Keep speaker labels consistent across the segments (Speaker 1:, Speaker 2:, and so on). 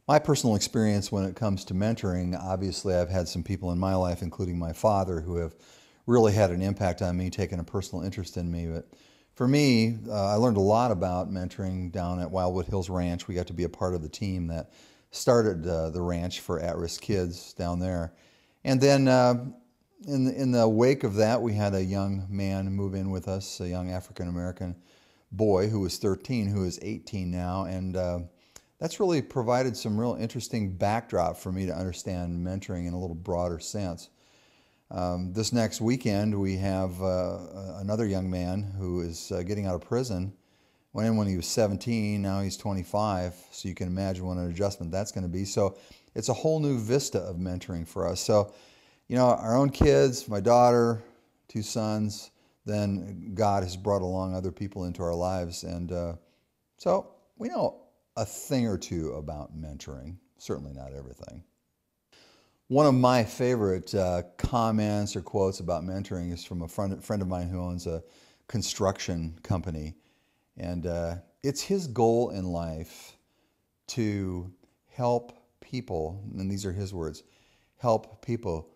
Speaker 1: My personal experience when it comes to mentoring, obviously I've had some people in my life, including my father, who have really had an impact on me, taken a personal interest in me. But for me, I learned a lot about mentoring down at Wildwood Hills Ranch. We got to be a part of the team that started the ranch for at-risk kids down there. And then in the wake of that, we had a young man move in with us, a young African-American boy who was 13, who is 18 now. And that's really provided some real interesting backdrop for me to understand mentoring in a little broader sense. This next weekend, we have another young man who is getting out of prison. Went in when he was 17, now he's 25, so you can imagine what an adjustment that's going to be. So it's a whole new vista of mentoring for us. So, you know, our own kids, my daughter, two sons, then God has brought along other people into our lives. And so we know a thing or two about mentoring, certainly not everything. One of my favorite comments or quotes about mentoring is from a friend of mine who owns a construction company. And it's his goal in life to help people, and these are his words, help people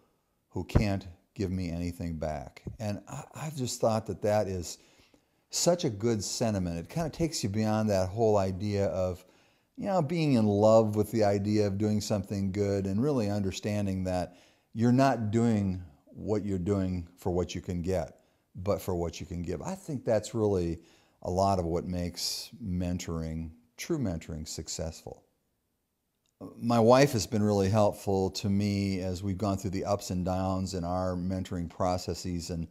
Speaker 1: who can't give me anything back. And I've just thought that that is such a good sentiment. It kind of takes you beyond that whole idea of, you know, being in love with the idea of doing something good and really understanding that you're not doing what you're doing for what you can get, but for what you can give. I think that's really a lot of what makes mentoring, true mentoring, successful. My wife has been really helpful to me as we've gone through the ups and downs in our mentoring processes, and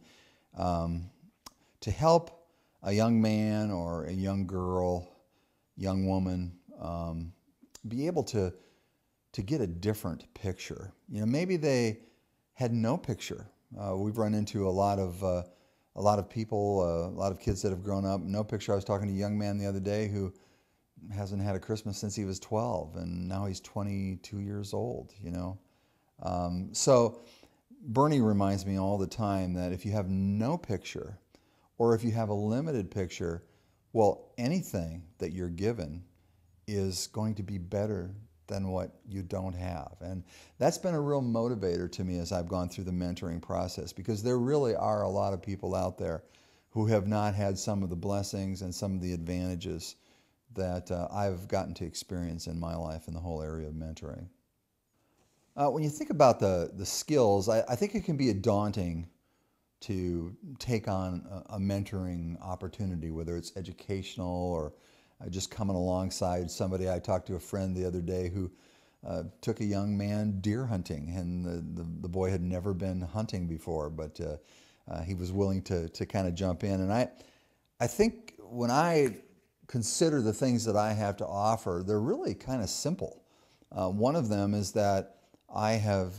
Speaker 1: to help a young man or a young girl, young woman, be able to get a different picture. You know, maybe they had no picture. We've run into a lot of people, a lot of kids that have grown up, no picture. I was talking to a young man the other day who hasn't had a Christmas since he was 12, and now he's 22 years old, you know. So Bernie reminds me all the time that if you have no picture, or if you have a limited picture, well, anything that you're given is going to be better than what you don't have. And that's been a real motivator to me as I've gone through the mentoring process, because there really are a lot of people out there who have not had some of the blessings and some of the advantages that I've gotten to experience in my life in the whole area of mentoring. When you think about the skills, I think it can be daunting to take on a mentoring opportunity, whether it's educational or just coming alongside somebody. I talked to a friend the other day who took a young man deer hunting, and the boy had never been hunting before, but he was willing to kind of jump in. And I think when I consider the things that I have to offer, they're really kind of simple. One of them is that I have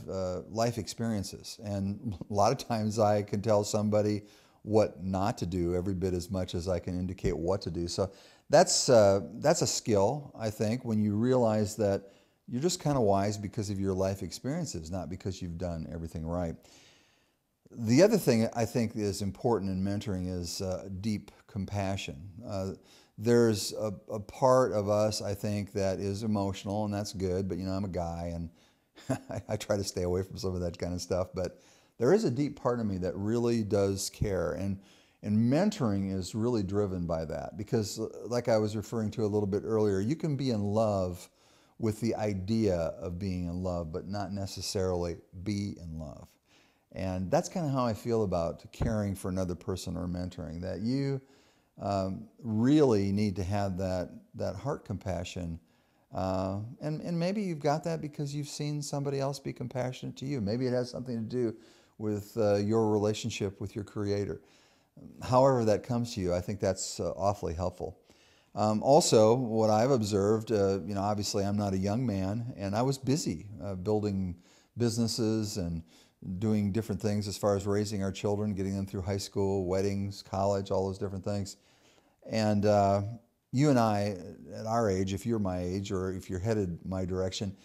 Speaker 1: life experiences, and a lot of times I can tell somebody what not to do every bit as much as I can indicate what to do. So that's a skill, I think, when you realize that you're just kind of wise because of your life experiences, not because you've done everything right. The other thing I think is important in mentoring is deep compassion. There's a part of us, I think, that is emotional, and that's good, but you know, I'm a guy, and I try to stay away from some of that kind of stuff, but there is a deep part of me that really does care, and mentoring is really driven by that, because like I was referring to a little bit earlier, you can be in love with the idea of being in love, but not necessarily be in love. And that's kind of how I feel about caring for another person or mentoring, that you really need to have that heart compassion. And maybe you've got that because you've seen somebody else be compassionate to you. Maybe it has something to do with your relationship with your Creator. However that comes to you, I think that's awfully helpful. Also, what I've observed, you know, obviously I'm not a young man, and I was busy building businesses and doing different things as far as raising our children, getting them through high school, weddings, college, all those different things. And you and I, at our age, if you're my age or if you're headed my direction,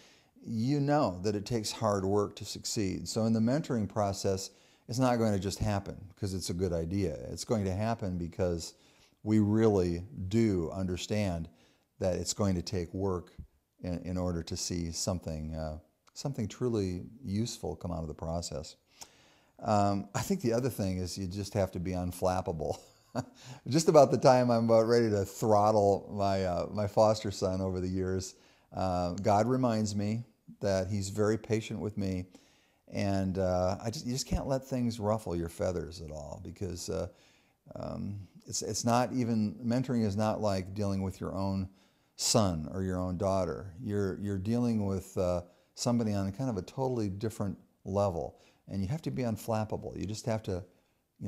Speaker 1: you know that it takes hard work to succeed. So in the mentoring process, it's not going to just happen because it's a good idea. It's going to happen because we really do understand that it's going to take work in order to see something truly useful come out of the process. I think the other thing is you just have to be unflappable. Just about the time I'm about ready to throttle my foster son over the years, God reminds me that He's very patient with me, and you just can't let things ruffle your feathers at all, because it's not even, mentoring is not like dealing with your own son or your own daughter. You're dealing with somebody on kind of a totally different level, and you have to be unflappable. You just have to,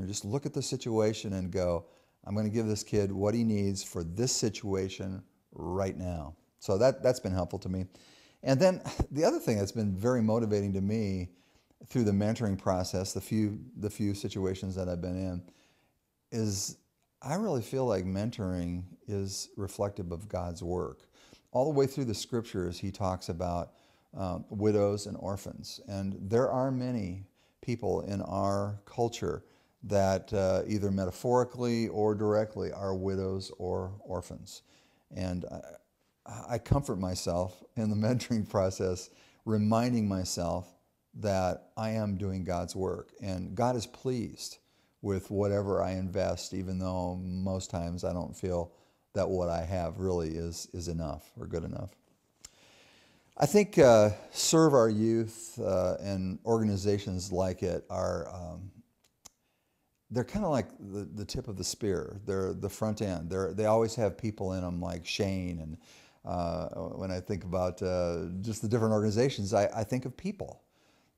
Speaker 1: just look at the situation and go, I'm going to give this kid what he needs for this situation right now. So that's been helpful to me. And then the other thing that's been very motivating to me through the mentoring process, the few situations that I've been in, is I really feel like mentoring is reflective of God's work. All the way through the scriptures, He talks about widows and orphans. And there are many people in our culture that either metaphorically or directly are widows or orphans. And I comfort myself in the mentoring process, reminding myself that I am doing God's work, and God is pleased with whatever I invest, even though most times I don't feel that what I have really is enough or good enough. I think Serve Our Youth and organizations like it are, they're kind of like the tip of the spear. They're the front end. They always have people in them like Shane. And when I think about just the different organizations, I think of people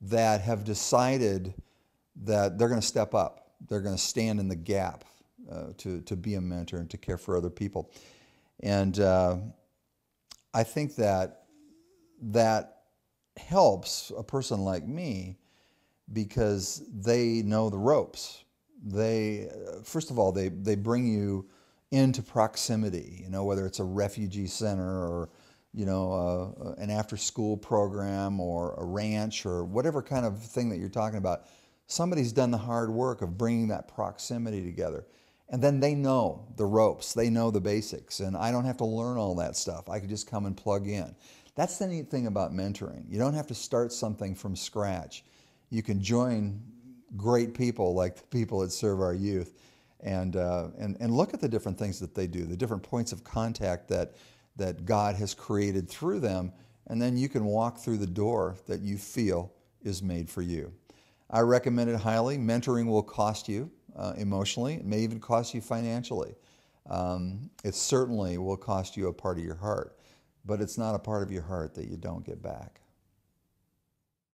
Speaker 1: that have decided that they're going to step up. They're going to stand in the gap to be a mentor and to care for other people. And I think that helps a person like me because they know the ropes. First of all, they bring you into proximity, whether it's a refugee center or, an after-school program or a ranch or whatever kind of thing that you're talking about. Somebody's done the hard work of bringing that proximity together. And then they know the ropes, they know the basics, and I don't have to learn all that stuff. I can just come and plug in. That's the neat thing about mentoring. You don't have to start something from scratch. You can join great people like the people that Serve Our Youth and look at the different things that they do, the different points of contact that God has created through them, and then you can walk through the door that you feel is made for you. I recommend it highly. Mentoring will cost you emotionally. It may even cost you financially. It certainly will cost you a part of your heart, but it's not a part of your heart that you don't get back.